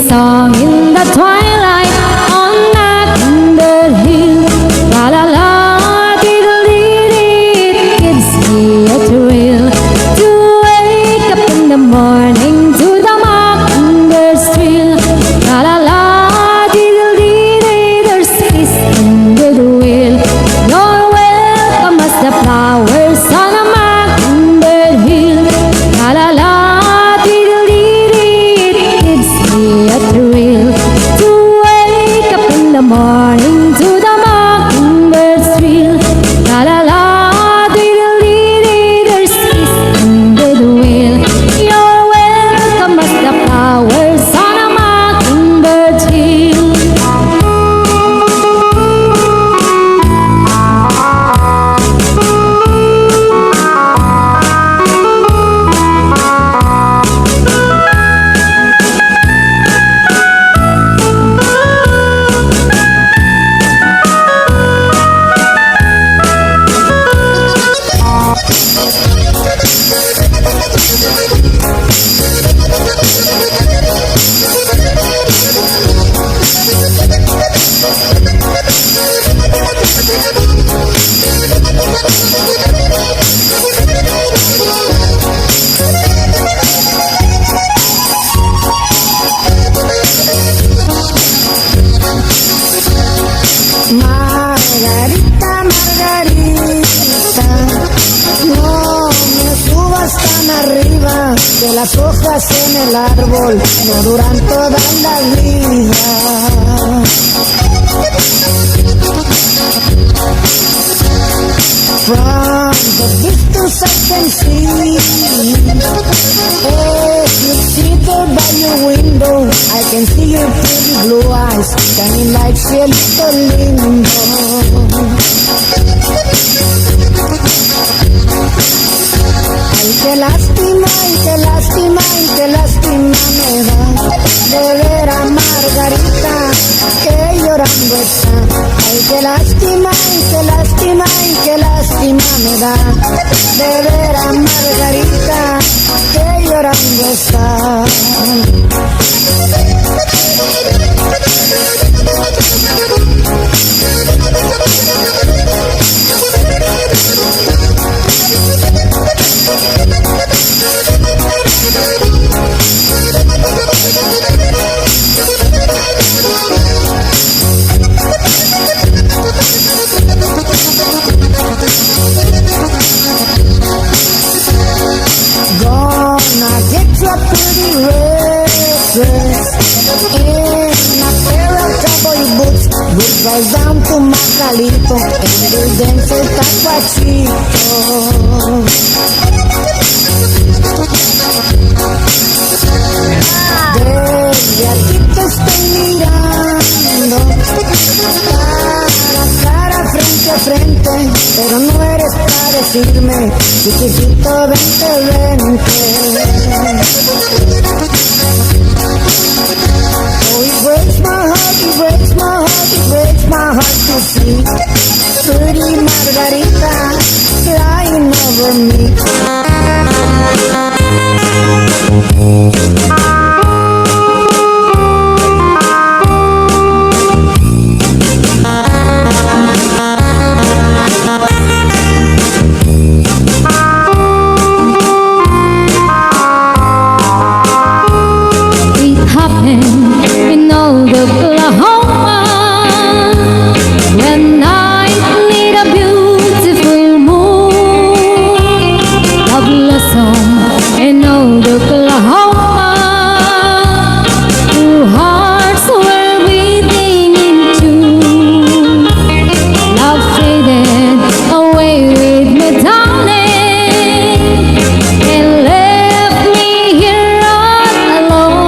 song in the twilight on that hill. La la la, diddle dee, it gives me a thrill to wake up in the morning to the mockbird's trill. La la la, diddle dee, there's peace in goodwill. You're welcome as the flowers on a mockingbird hill. La la la, diddle dee, it gives me a thrill to wake up in the morning to the mockingbird's trill. La la la, diddle dee, there's peace in goodwill. You're welcome as the flowers on a mockingbird's hill. Margarita, Margarita, no me subas tan arriba, que las hojas en el árbol no duran toda la vida. From the distance I can see, if you sit there by your window, I can see your pretty blue eyes shining like cielito lindo. Ay, qué lástima, ay, qué lástima, ay, qué lástima me da de ver a Margarita que llorando está. Ay, qué lástima, ay, qué lástima, ay, qué lástima me da de ver a Margarita que llorando está. Gonna get you a pretty red dress in a pair of cowboy boots. Goodbye down to Macalito and we'll dance el tacuachito. Desde aquí te estoy mirando, cara a cara, frente a frente, pero no eres para decirme, chiquitito, vente, vente. Oh, it breaks my heart, it breaks my heart, it breaks my heart to see pretty Margarita crying over me. It happened in old Oklahoma when I need a beautiful moon. A blossom in old Oklahoma, two hearts were beating in tune. Love faded away with me, darling, and left me here all alone.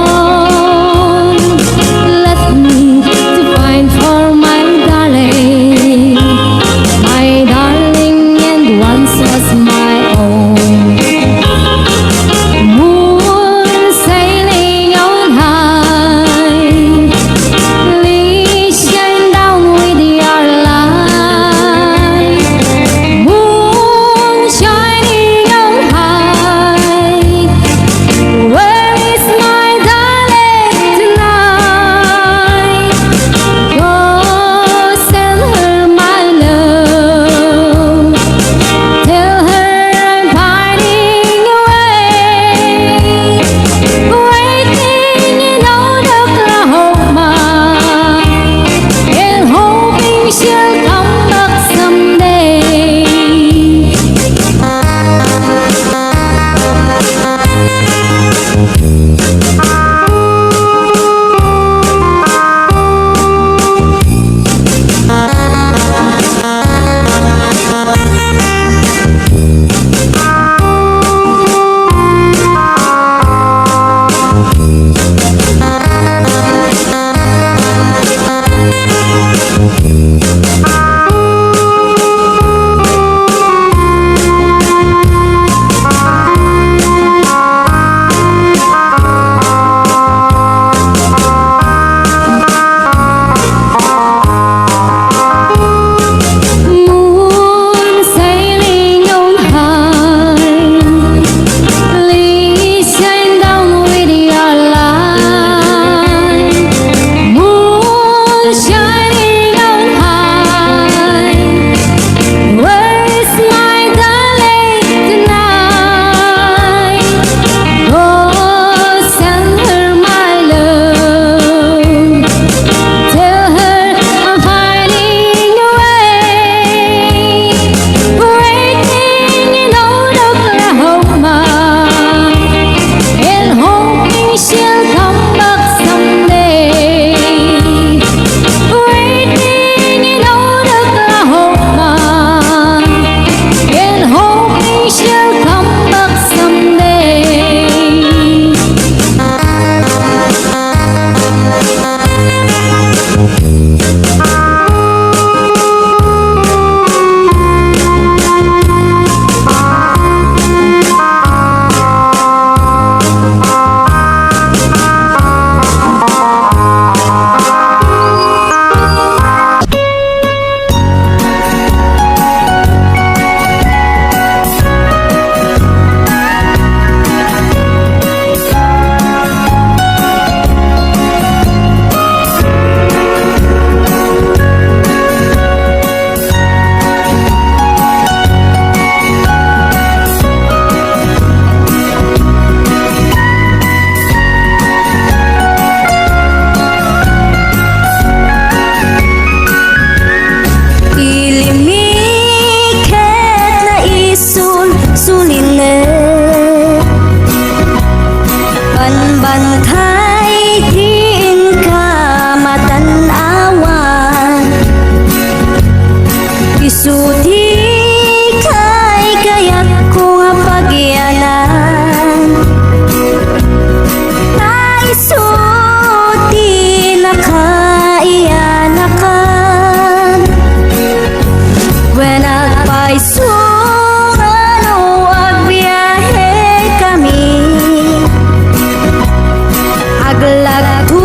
Dagto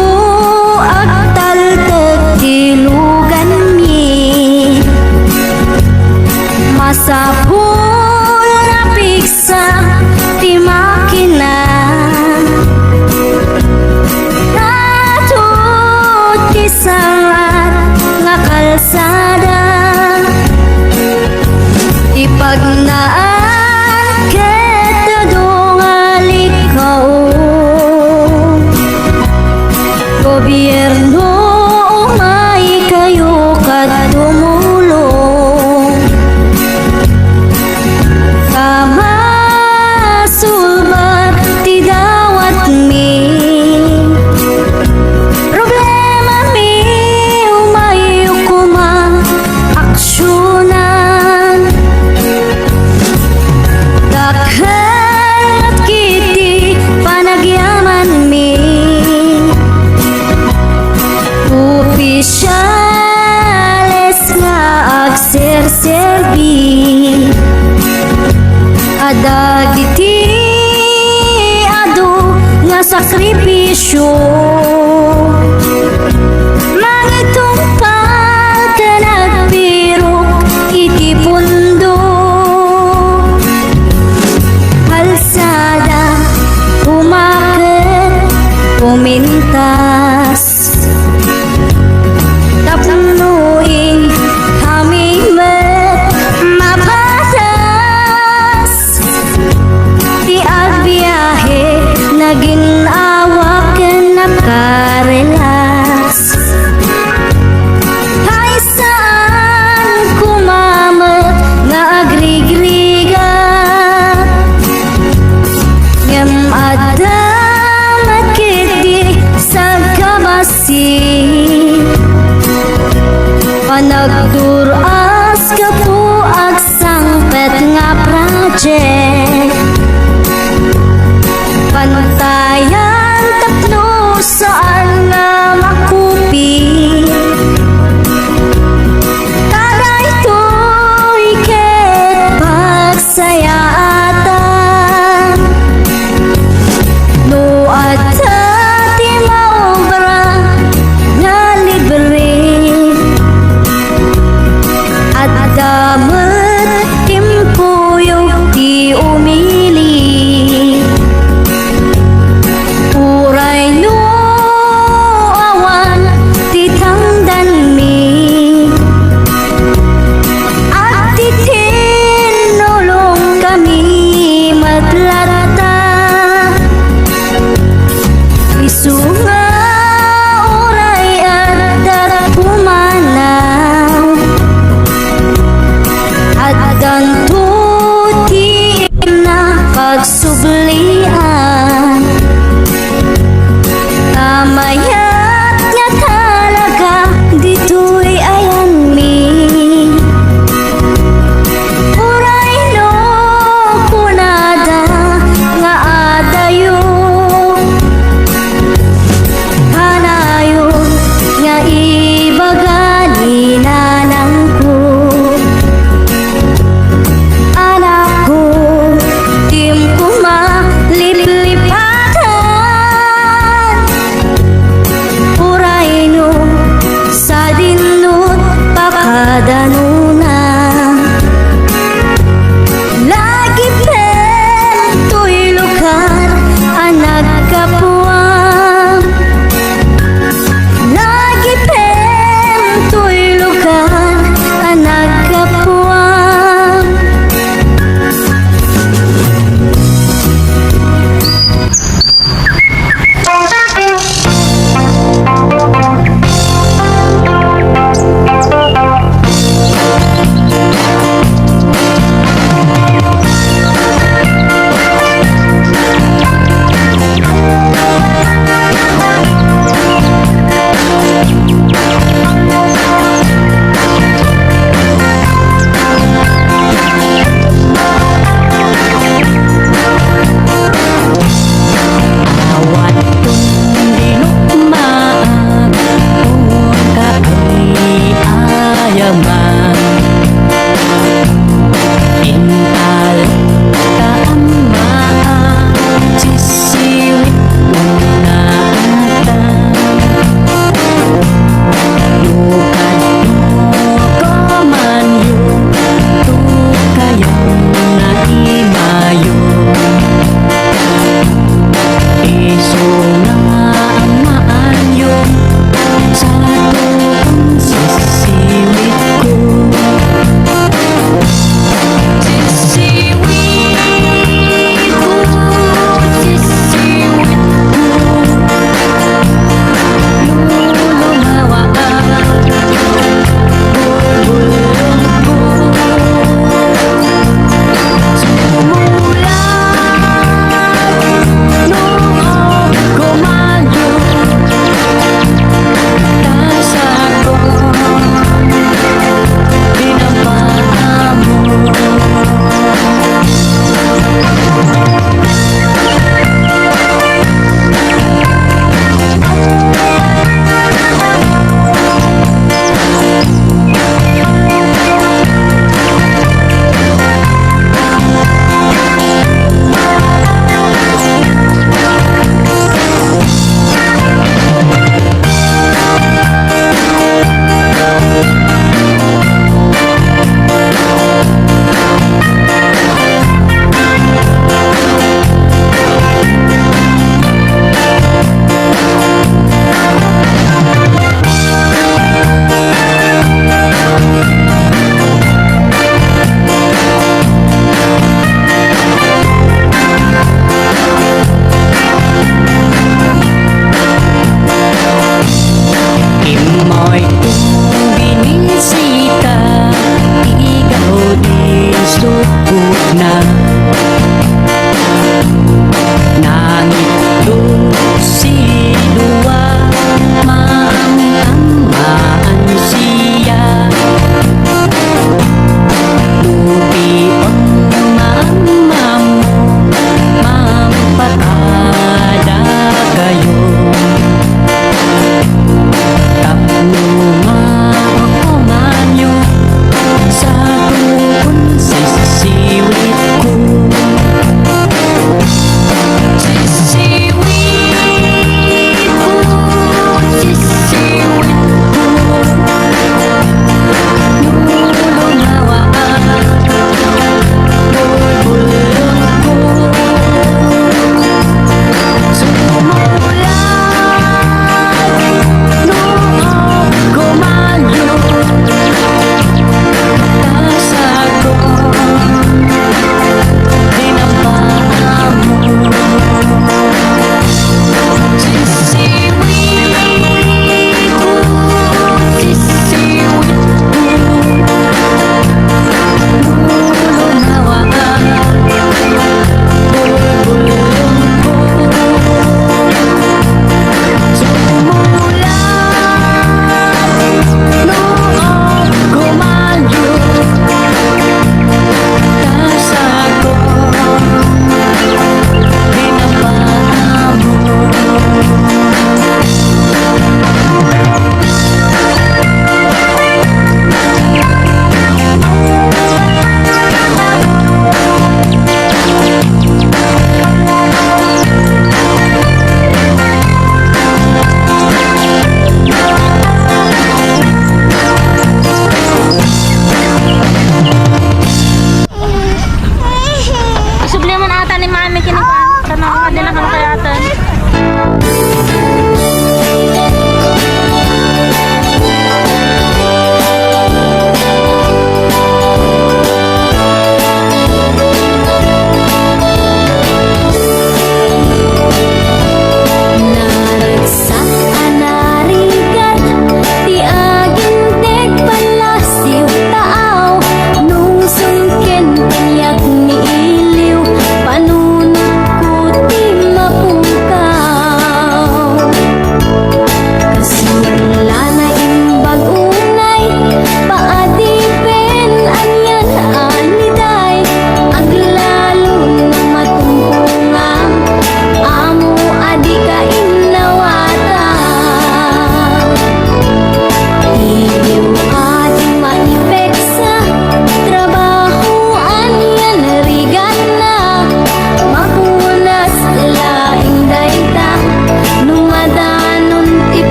agtaltag tilugan mi, masapul na piksa ti makina, natut ti sangat nga kalsada, ti pagnaan ket dungalikaw, gobyerno umay kayo kat tumulong, kamasulbat ti dawat mi, problema mi umay kuma aksyonan, dakhan at kiti panagyaman mi, opisyales nga agserserbi, adagiti adu nga sakripisyo, mangitumpal ka nagpirok iti pundo, kalsada umaket pumintas, tapnuing hamimet mapatas, ti agbiyahe naginawa ken nakarelas, hay saan kumamet nga agrigriga, ngem adamat kiti sa kabasi, panagduras ka po agsangpet nga project, pantayan tapno saan nga makupi, tagay to'y ket pagsayaatan, no adta ti maobra nga libre, at damat timpuyog ti umili, uray no awan ti tangdan mi, at ti tinulong kami matlata, isu nga uray at pumanaw, at ganto ti na pagsublian, tamayat nga talaga dito'y ayan mi, uray no kunada nga adayo, kanayon nga ibagani nanang ko, anak ko tim kuma liplipatan,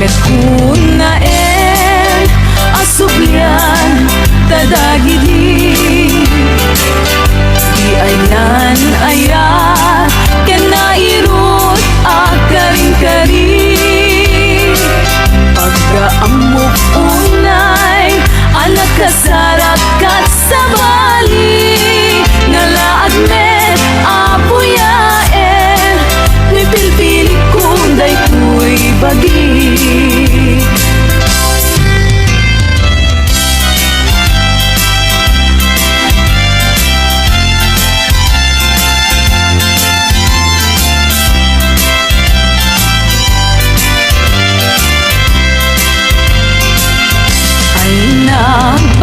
met kuna asubyan tadagidi di aynan ayat kanairut akaring-kari pagkaamok unay anak kasarakat sa bali ngalaag met apuyaen ni pilpili kunday kuy bagi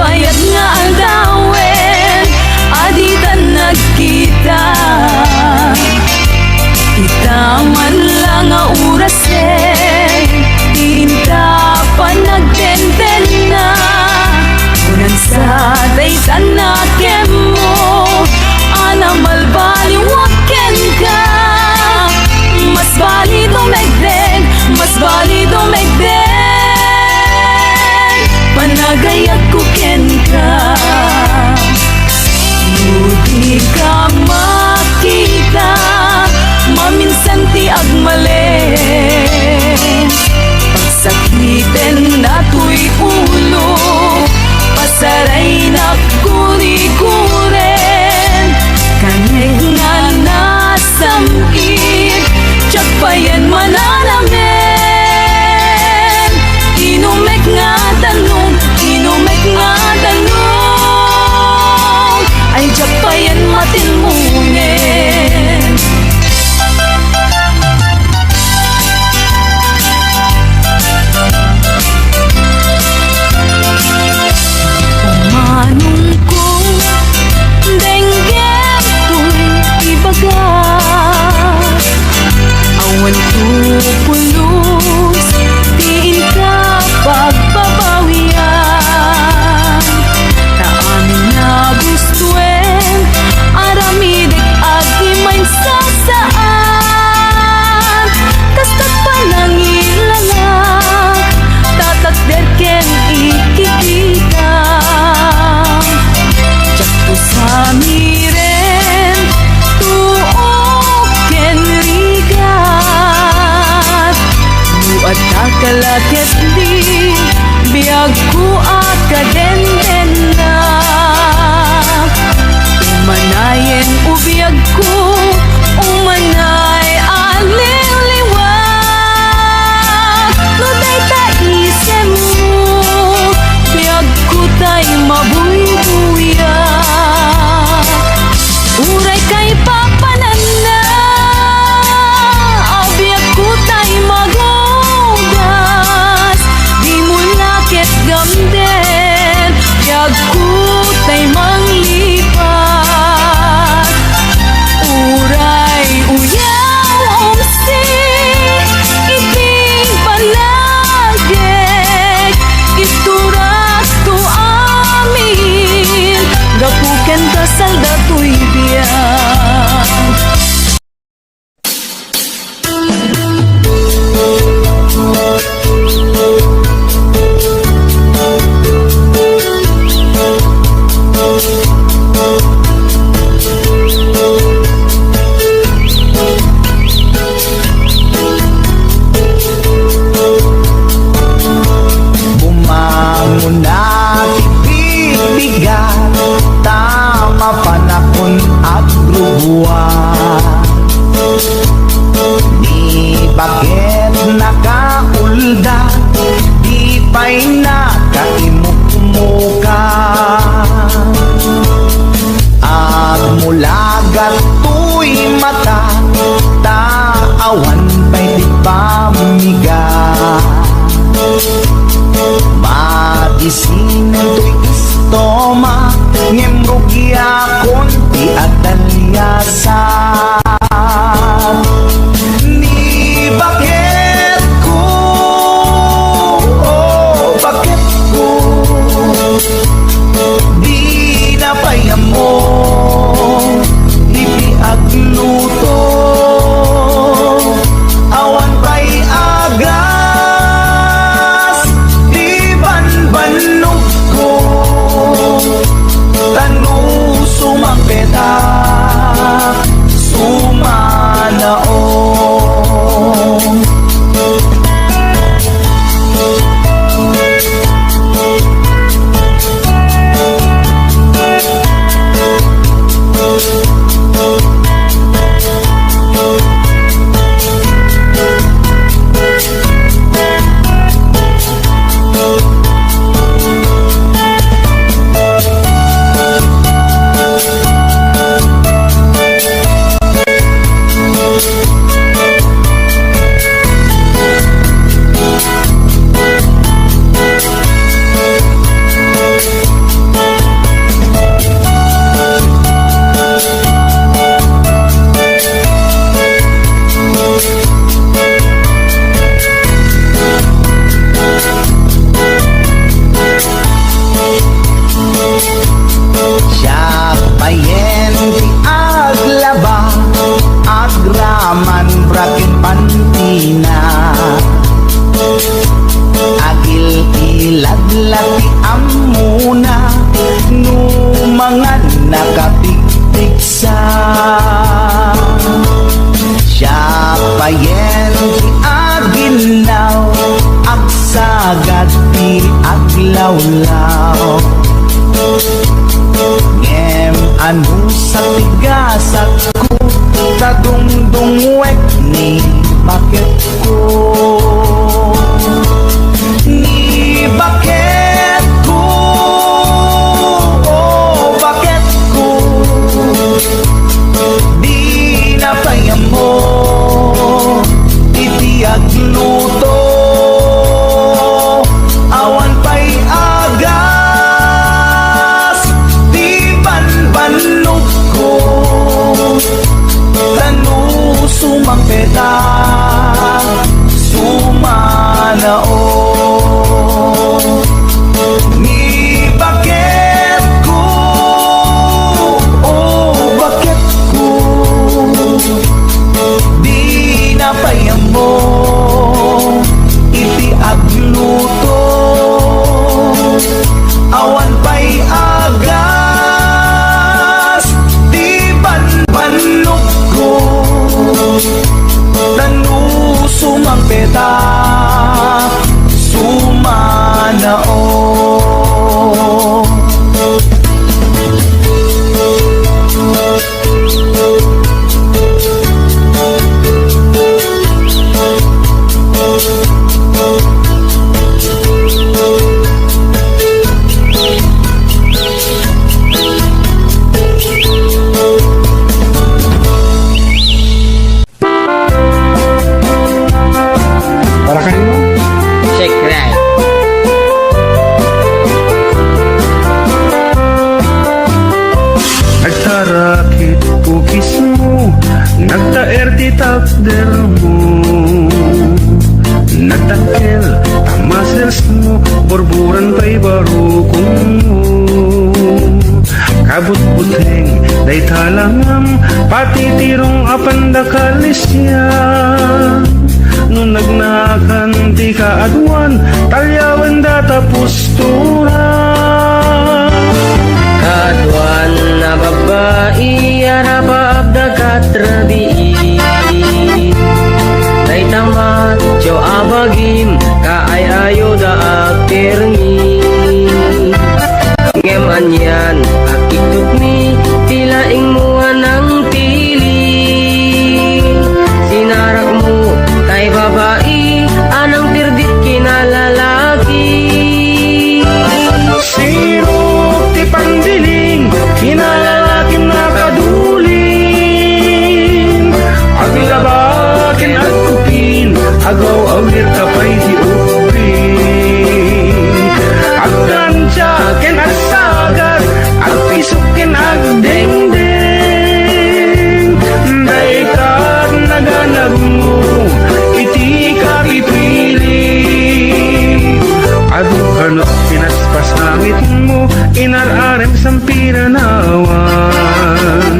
bayad nga ang dawen aditan nagkita kita man lang nga oras tinta pa nagtenten na kunan sa daytan na kemo anamal baliwaken ka mas bali dumegden mas bali dumegden panagayat ko ken ka Mudi ka makita maminsan ti agmali pagsakiten na tuy ulo pasaray na kuri-kuren kaneg nga nasamit tsak payan mananamen inumek nga tanong ay japayan matilmunin umanong ko denggem to'y ibaga awan tupulos tiin ka pagbabawian taamin na gustuen aramidik at imay sasaan kastat pa lang ilala tatakder ken ikikita tsak to sa miren tuok ken rigat buat kakalaket di biag ku akadenden na umanayen ubiyag ko umanay aliliwag no day taisem mo biag ko tay mabuybuyak uray kay papanan na abiyag ko tay magugas di mo lakit gamden biag ko tay manglipat uray uyaw umsi iting panagek iturak to amin gapuken kasal datoy biyak bumangon na ibibigan tama panahon at grubuan di bakit nakaulda di pa'y nakaimukmuka at mulagat tuy mata taawan pa'y di pamiga madisinan tuy istoma ngemrugya konti at dalyasan ni bakit ko bakit ko di napayam mo di agluto awan pa'y aga lawlaw. Ngem anu sa tigasat ko, kadungdungwek ni bakit ko. Ni bakit ko, oh bakit ko, di napayam mo itiag luto. Awan pa'y agas, di banbanok ko, tanu sumang peta, sumanao. Ni bakit ko, oh bakit ko, di napayam mo iti agluto. Awan pa'y agas, di banbanok ko, tanu sumang peta, sumanao. Para kanino? Shake right. Nagtarakit ukis mo, nagtaer ti takder mo, nagtakel tamasers mo, borburan pa'y barukong mo. Kabut-buteng, day talangam, pati tirong apandakalisya. Nung nagnakan di kaadwan, talyawan data postura. Kaduan na babae, arabab da katrabi. Day tamat, jo abagim, kaayayo da akterni. Ngeman yan, akituk ni, tilaing muha ng tili. Sinarak mo, kay babae, anang tirdit kinalalaki. Sirok ti pandiling, kinalalaking nakaduling. Aglabakin at kupin, agaw awir kapay di upin. Agkansyakin at sagat, agpisukin at dengdeng. Daikat naganag mo, iti ka pipili. Adu kanot pinaspas langit mo, inararem sampiranawan.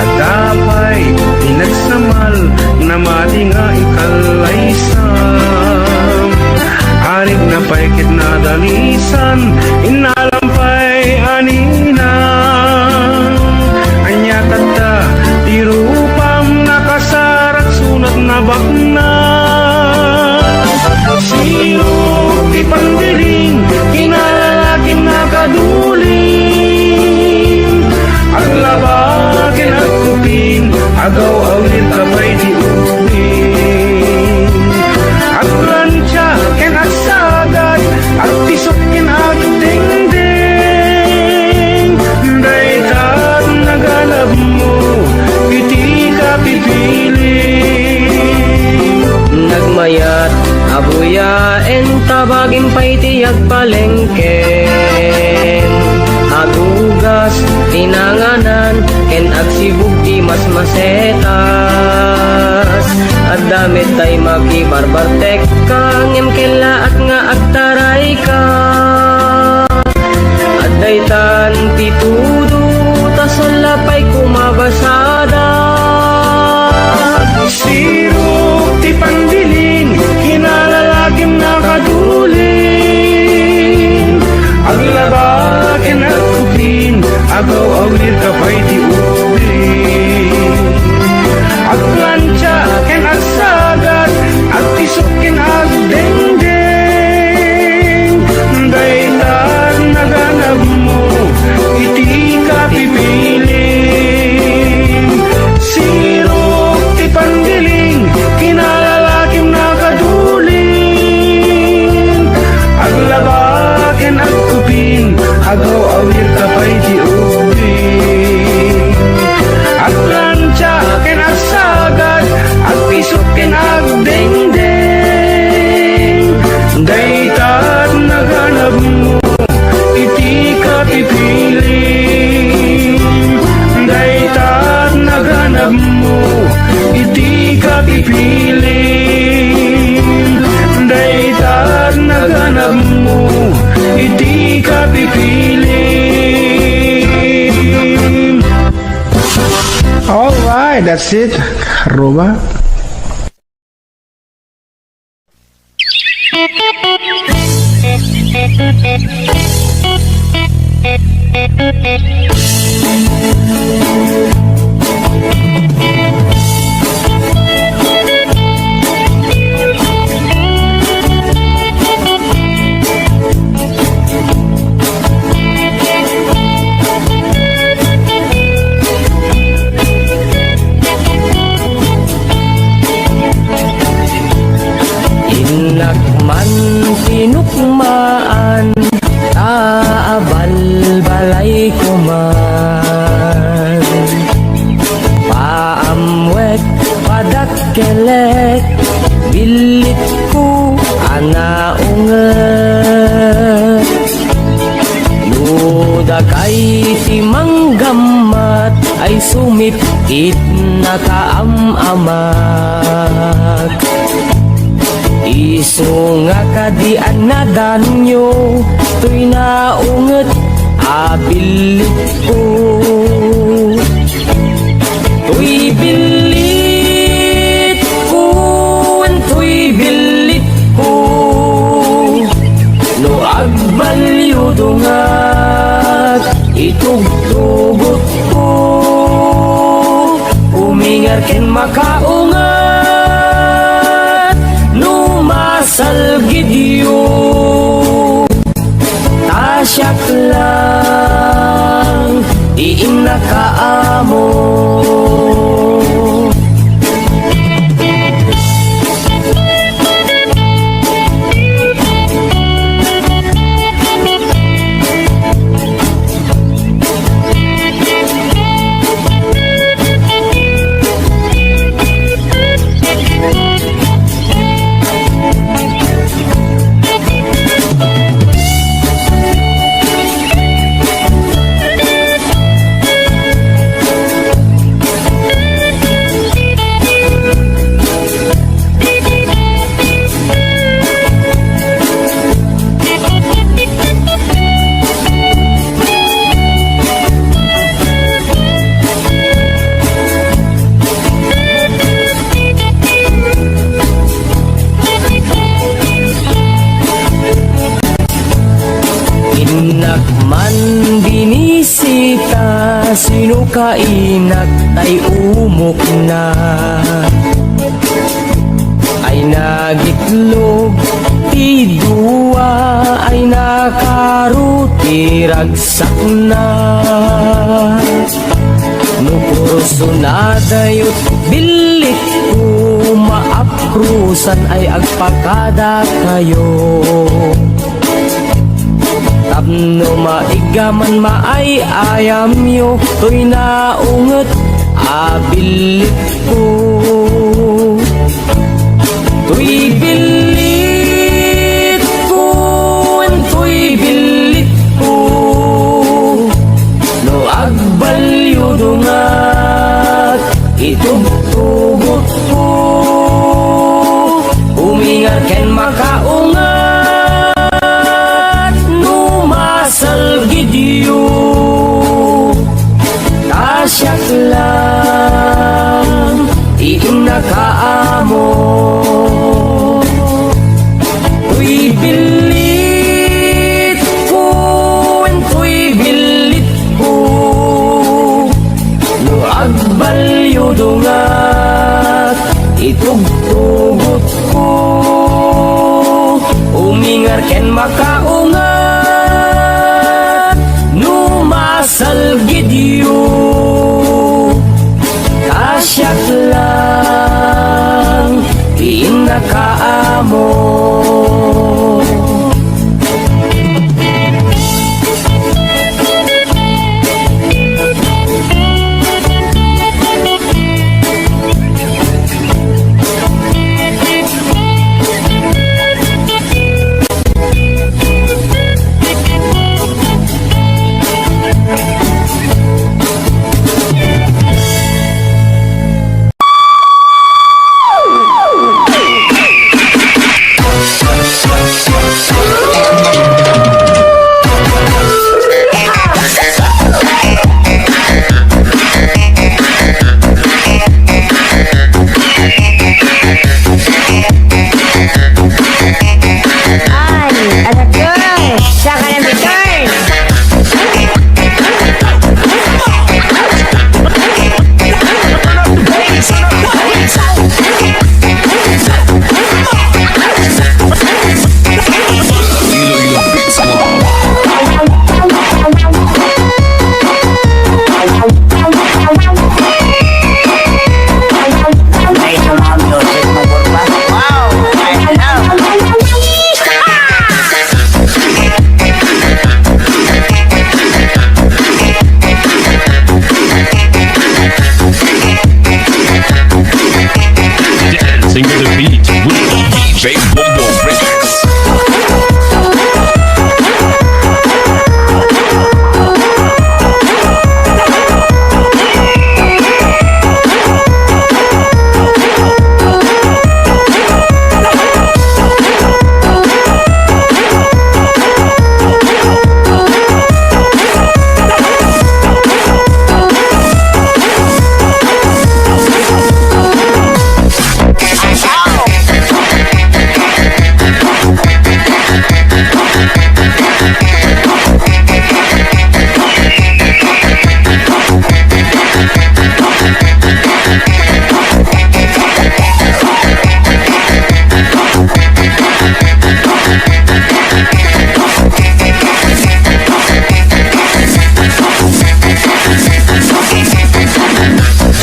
At dapay pinagsamal, na mati nga ikalaysam. Arig na paikit na dalisan, inalampay anina. Anya tata, tirupam nakasarak sunat na bakna. Sirok di pandiling, kinalalaking nakaduling. Aglabakin at kupin, agaw awin kamay di upin. Aglansya ken at sagad, at pisokin at dingding. Daitat naganap mo, iti ka pipili. Nagmayat, abuyaen, tabagin pa'y tiyag palengken. Agugas, tinanganan, ken agsibug di mas masetas. At damit tay makibarbartek ka, ngem kela at nga agtaray ka. At daytan titudo, tasala pa'y kumabasada. Sirok ti pandiling, kinalalakim nakaduling. Aglabakin at kupin, agaw awir kapay di upin. Aglansya ken at sagat, at pisokin at dengdeng. Dayta that's it. Roba. Inakman tinukmaan, taabal balay ko man. Paamwek padakkelek, bilit ko anaunget. Ludakay timanggamat, ay sumipit na kaamamak. Iso nga kadian na danyo, to'y naunget abilit ko. To'y bilit ko, to'y bilit ko. No agbalyo dungat, itugtugot ko. Umingar ken makaungat, salgidyo tasyak lang diin nakaamo. Inakman binisita, sino kainak tay umok na. Ay nagitlog, tidua ay nakaruti ragsak na. Nukurso na dayot bilik ko, maaprusan ay agpakada kayo. Tapno maigaman maay ayam yo, to'y naunget abilit ko. To'y bilit ko, to'y bilit ko. No agbalyo dungat, itugtugot ko. Umingar ken makaungat, salgidyo tasyak lang diin nakaamo. To'y bilit ko, to'y bilit ko. No agbalyo dungat, itugtugot ko. Umingar ken makaungat, salgidyo tasyak lang diin nakaamo.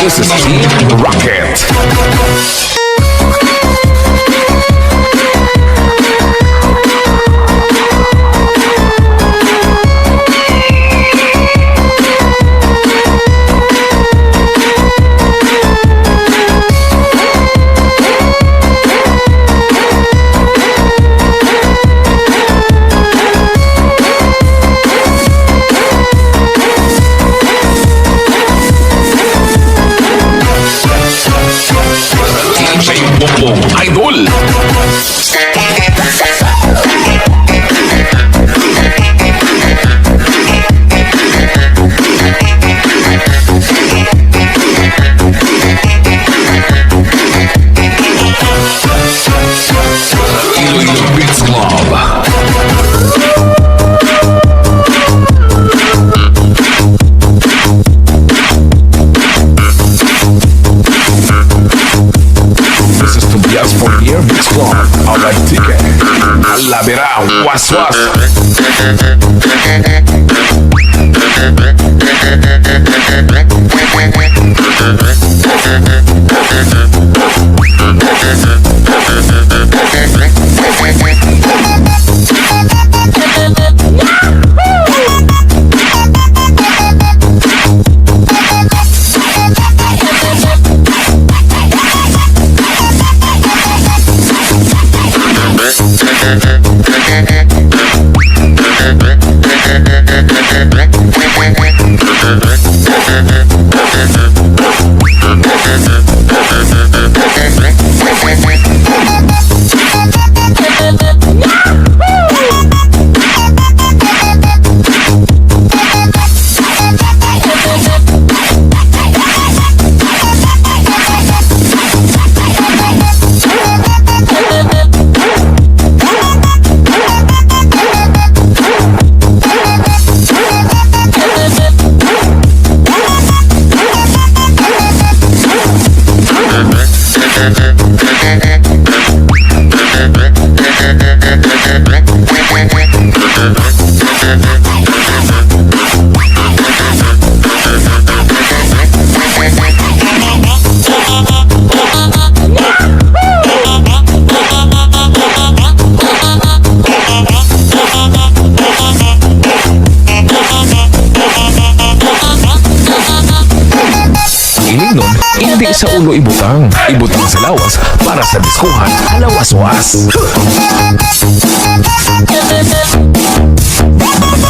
This is Team Rocket. DJ Bongbong Idol. Iloilo Beats Club. This is Tobias from Air Beats Club. Our ticket. Alabera, was. Ilig nun, hindi sa ulo ibutang. Ibutang sa lawas para sa diskuhan. Lawas-was.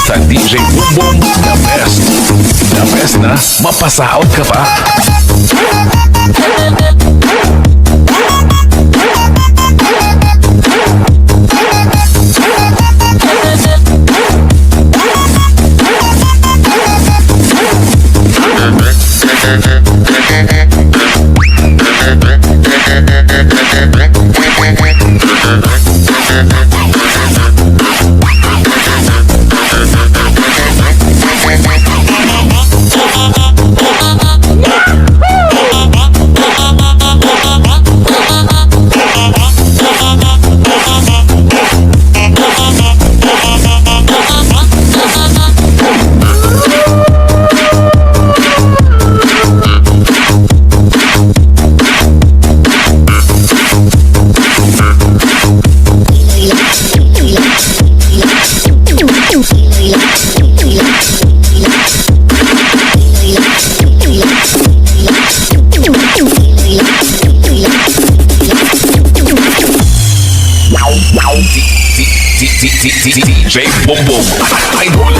Sa DJ Bongbong, the best. The best na mapasaot ka pa. DJ Bongbong Idol.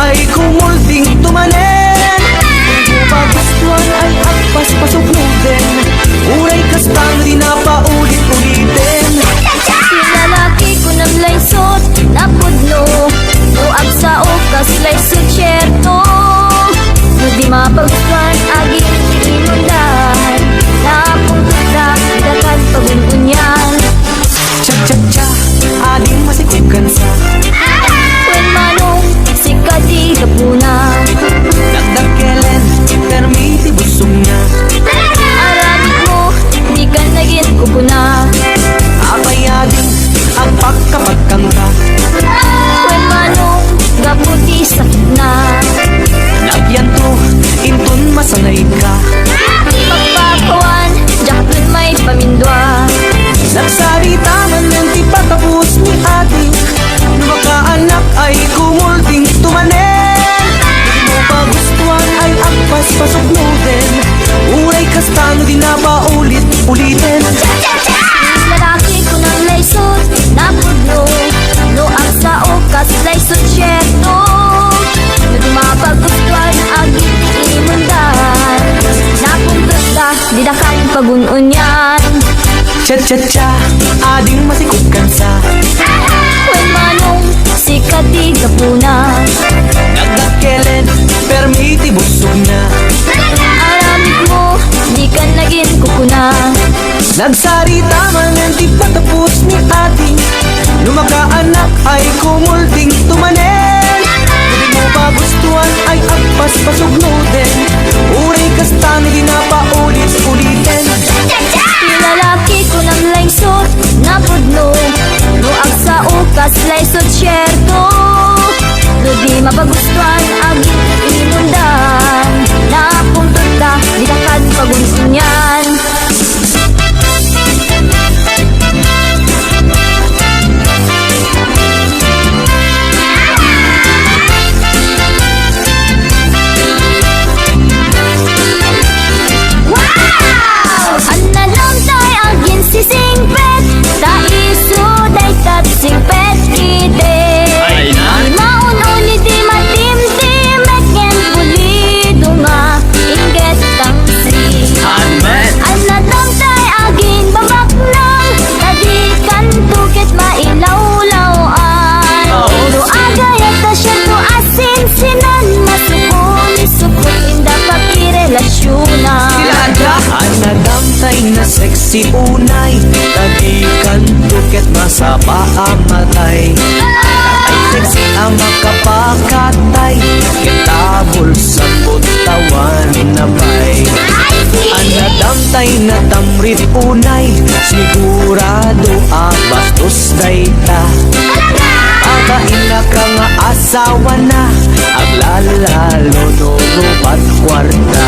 ay kumulding tumanen. Magustuhan ay agpas pasuknutin, uray kastang di na paulit-ulitin. Lalaki ko ng laysot na pudno, uag sa okas laysot syerto. No di mapagustuhan aging imundan, napunta dakat pagununyan. Cha-cha-cha, ading masikugan sa When manong sikat di kapuna, dagdag kelen, permiti busog na. aramid mo di ka naging kupuna. Abayading ang pagkapagkangka, When manong gaputi sakit na, nagyanto, intun masanay ka. pagpakawan jakun may pamindwa. Nagsarita man ng di patapos ni ating makaanak ay kumulding tumanen. Di mo pagustuhan ay agpas pasuknutin, uray kastano di na paulit-ulitin. Lalaki ko ng laysot na pudno, luag sa okas laysot syerto. No di mapagustuhan aging imundan, napuntot ka di na kang pagununyan. Cha-cha-cha, ading masikugan sa When manong sikat di kapuna, dagdag kelen, permiti busog na. aramid mo di ka naging kupuna. Nagsarita man ng di patapos ni ating lumakaanak ay kumulding tumanen. Di mo pagustuhan ay agpas pasugnutin, uray kastano di na paulit-ulitin. Lalaki ko ng laysot na pudno, luag sa ukas laysot syerto. No di mapagustuhan aging imundan, napuntot ka di na kan pagununyan. Annanom tay agin si singpet, ta isu day kat singpet ide. Maun uli di matim-tim, eken pulido nga, inget tang si. Annanom tay agin babaknang, tadi kan tuket mailawlawan. Ilo agayat ta siya to asin sinan, masukon-sukon inda pakirelasyonan. Anadamtay na sexy unay, tagikan tuket masapa amatay. Ay sexy ang makapakatay, kitabol sa putawan na bay. Anadamtay na tamrit unay, sigurado bastos dayta. Abain na ka nga asawa na, aglalalo no rupat kwarta.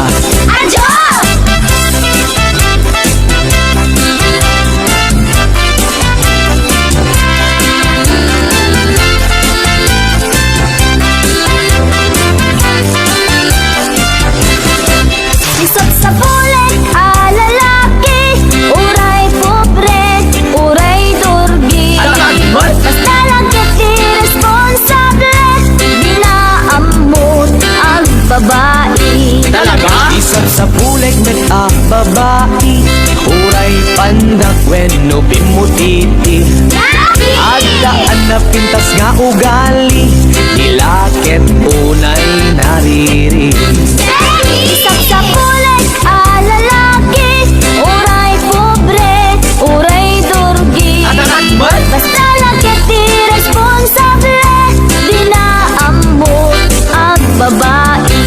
Isot sa bulik, lalaki, uray pobre, uray durgi. Basta lang kiti responsable, di na amot ang babae. Isap sa puleg met babae, uray pandak wenno pimutiti. Adaan na pintas nga ugali, nilakit unay nariri. Isang sa bulik, lalaki, uray pobre, uray durgi. Basta lang kiti responsable, di na amot ang babae.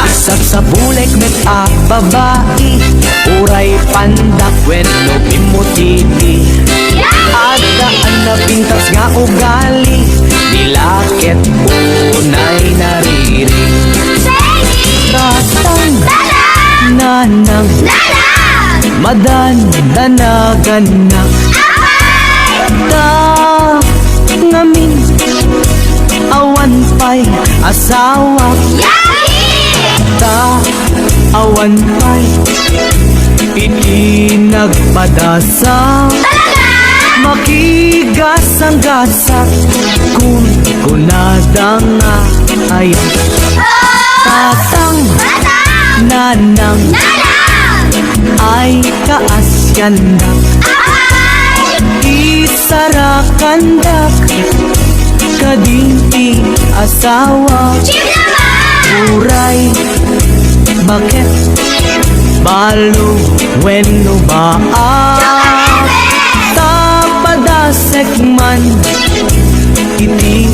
Isap sa buleg met babae, uray pandak wenno pimutiti. Adaan na pintas nga ugali, nilakit unay nariri. Tatang nanang madandanagan ta ngamin awan pa'y asawa ta awan pa'y itinagpadasa makigas ang gasak kung kunada nga bayan. Tatang, nanang, ay kaasyandak. Isarakandak, kadinti asawa. Uray, bakit? Balo, weno ba? Tapadasek man, iti